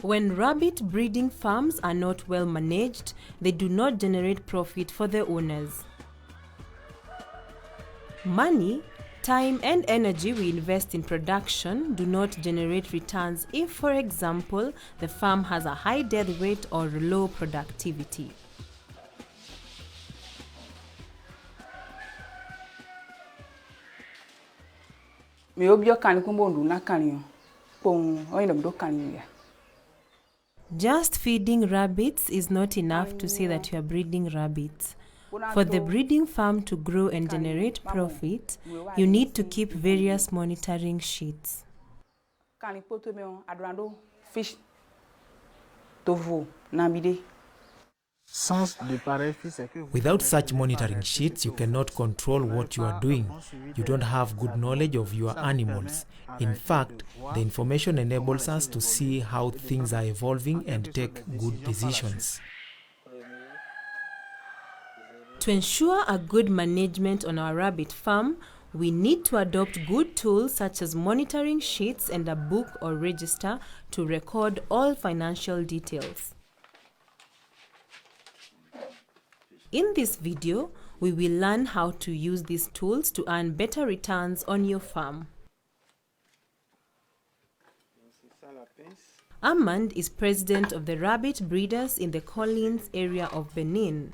When rabbit breeding farms are not well managed, they do not generate profit for the owners. Money, time and energy we invest in production do not generate returns if, for example, the farm has a high death rate or low productivity. Just feeding rabbits is not enough to say that you are breeding rabbits. For the breeding farm to grow and generate profit, you need to keep various monitoring sheets. Without such monitoring sheets, you cannot control what you are doing. You don't have good knowledge of your animals. In fact, the information enables us to see how things are evolving and take good decisions. To ensure a good management on our rabbit farm, we need to adopt good tools such as monitoring sheets and a book or register to record all financial details. In this video, we will learn how to use these tools to earn better returns on your farm. Armand is president of the rabbit breeders in the Collins area of Benin.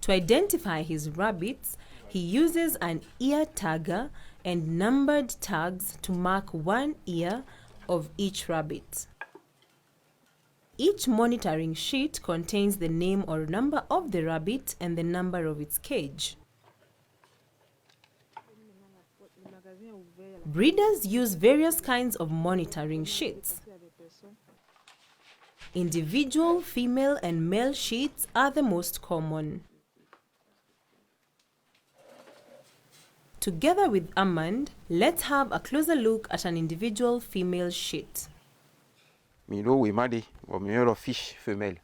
To identify his rabbits, he uses an ear tagger and numbered tags to mark one ear of each rabbit. Each monitoring sheet contains the name or number of the rabbit and the number of its cage. Breeders use various kinds of monitoring sheets. Individual female and male sheets are the most common. Together with Armand, let's have a closer look at an individual female sheet. Fish femelle.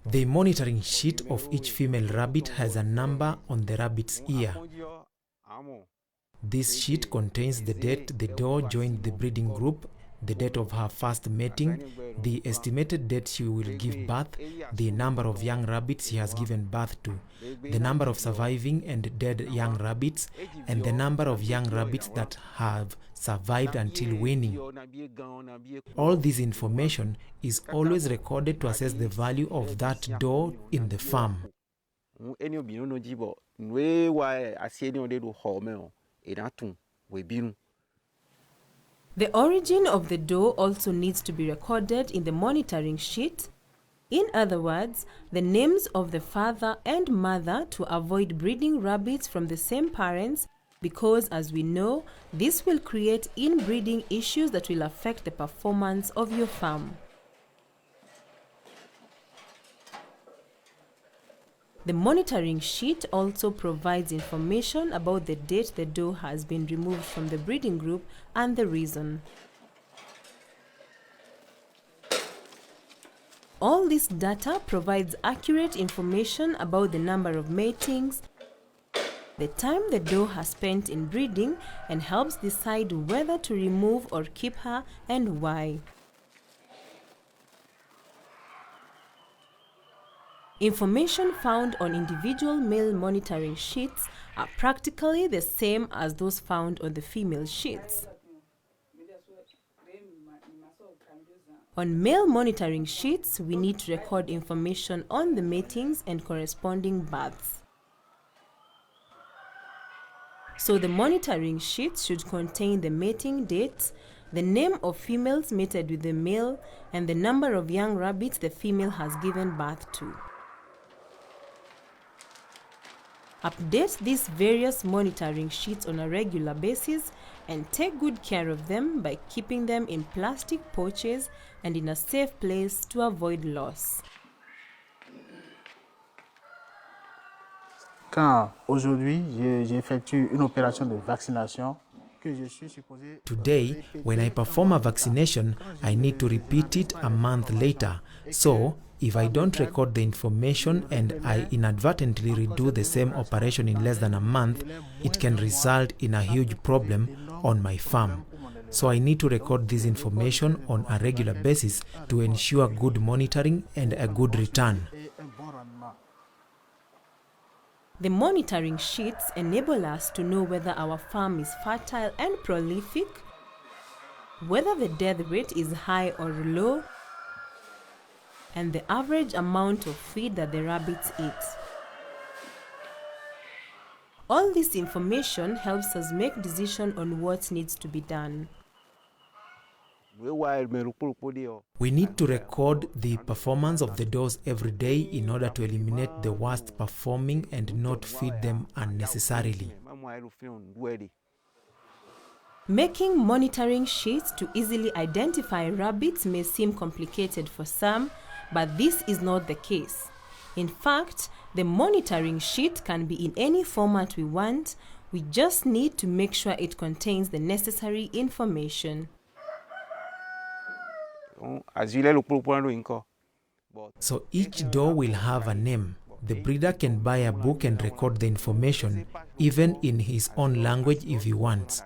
The monitoring sheet of each female rabbit has a number on the rabbit's ear. This sheet contains the date the doe joined the breeding group, the date of her first mating, the estimated date she will give birth, the number of young rabbits she has given birth to, the number of surviving and dead young rabbits, and the number of young rabbits that have survived until weaning. All this information is always recorded to assess the value of that doe in the farm. The origin of the doe also needs to be recorded in the monitoring sheet. In other words, the names of the father and mother to avoid breeding rabbits from the same parents, because as we know, this will create inbreeding issues that will affect the performance of your farm. The monitoring sheet also provides information about the date the doe has been removed from the breeding group and the reason. All this data provides accurate information about the number of matings, the time the doe has spent in breeding, and helps decide whether to remove or keep her and why. Information found on individual male monitoring sheets are practically the same as those found on the female sheets. On male monitoring sheets, we need to record information on the matings and corresponding births. So the monitoring sheets should contain the mating dates, the name of females mated with the male, and the number of young rabbits the female has given birth to. Update these various monitoring sheets on a regular basis and take good care of them by keeping them in plastic pouches and in a safe place to avoid loss. Quand aujourd'hui j'effectue une opération de vaccination, today, when I perform a vaccination, I need to repeat it a month later. So, if I don't record the information and I inadvertently redo the same operation in less than a month, it can result in a huge problem on my farm. So I need to record this information on a regular basis to ensure good monitoring and a good return. The monitoring sheets enable us to know whether our farm is fertile and prolific, whether the death rate is high or low, and the average amount of feed that the rabbits eat. All this information helps us make decisions on what needs to be done. We need to record the performance of the does every day in order to eliminate the worst performing and not feed them unnecessarily. Making monitoring sheets to easily identify rabbits may seem complicated for some, but this is not the case. In fact, the monitoring sheet can be in any format we want. We just need to make sure it contains the necessary information. So each doe will have a name. The breeder can buy a book and record the information, even in his own language if he wants.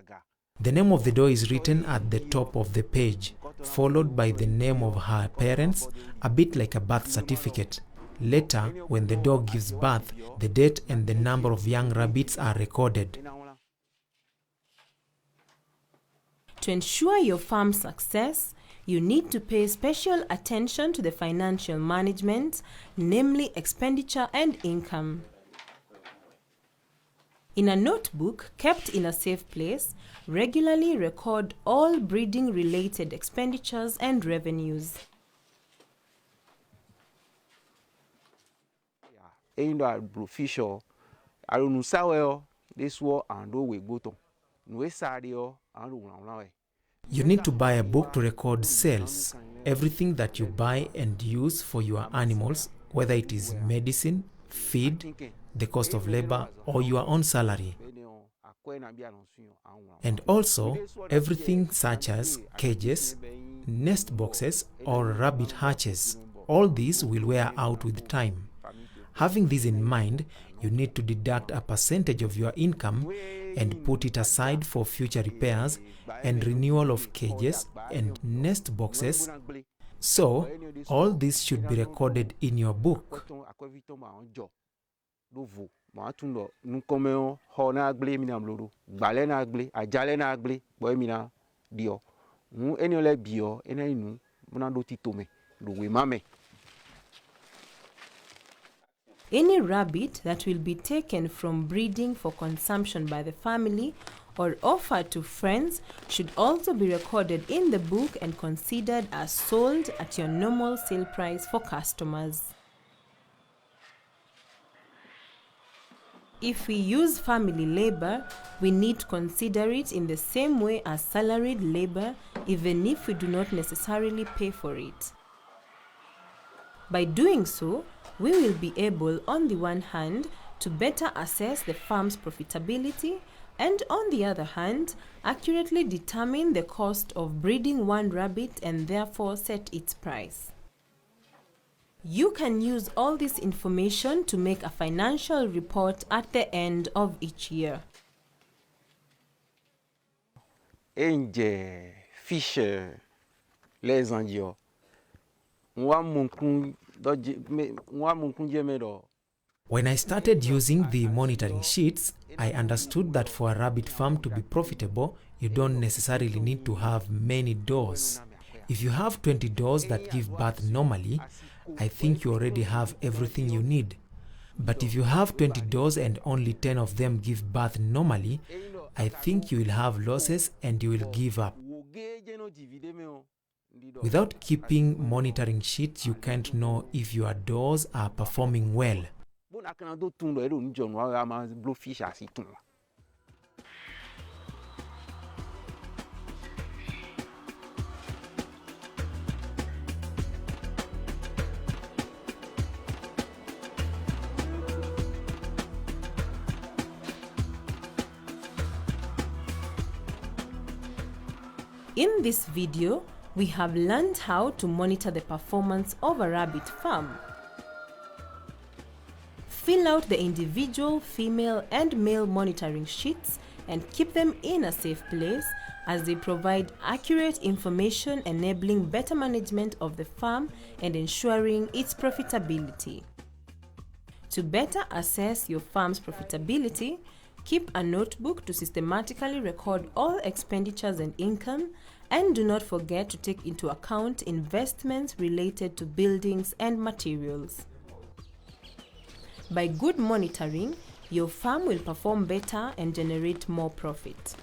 The name of the doe is written at the top of the page, followed by the name of her parents, a bit like a birth certificate. Later, when the doe gives birth, the date and the number of young rabbits are recorded. To ensure your farm's success, you need to pay special attention to the financial management, namely expenditure and income. In a notebook kept in a safe place, regularly record all breeding-related expenditures and revenues. You need to buy a book to record sales, everything that you buy and use for your animals, whether it is medicine, feed, the cost of labor, or your own salary. And also, everything such as cages, nest boxes, or rabbit hatches. All these will wear out with time. Having this in mind, you need to deduct a percentage of your income and put it aside for future repairs and renewal of cages and nest boxes. So, all this should be recorded in your book. Any rabbit that will be taken from breeding for consumption by the family or offered to friends should also be recorded in the book and considered as sold at your normal sale price for customers. If we use family labor, we need to consider it in the same way as salaried labor, even if we do not necessarily pay for it. By doing so, we will be able, on the one hand, to better assess the farm's profitability, and on the other hand, accurately determine the cost of breeding one rabbit and therefore set its price. You can use all this information to make a financial report at the end of each year. When I started using the monitoring sheets, I understood that for a rabbit farm to be profitable, you don't necessarily need to have many does. If you have 20 does that give birth normally, I think you already have everything you need. But if you have 20 does and only 10 of them give birth normally, I think you will have losses and you will give up. Without keeping monitoring sheets, you can't know if your does are performing well. In this video, we have learned how to monitor the performance of a rabbit farm. Fill out the individual female and male monitoring sheets and keep them in a safe place, as they provide accurate information enabling better management of the farm and ensuring its profitability. To better assess your farm's profitability, keep a notebook to systematically record all expenditures and income, and do not forget to take into account investments related to buildings and materials. By good monitoring, your farm will perform better and generate more profit.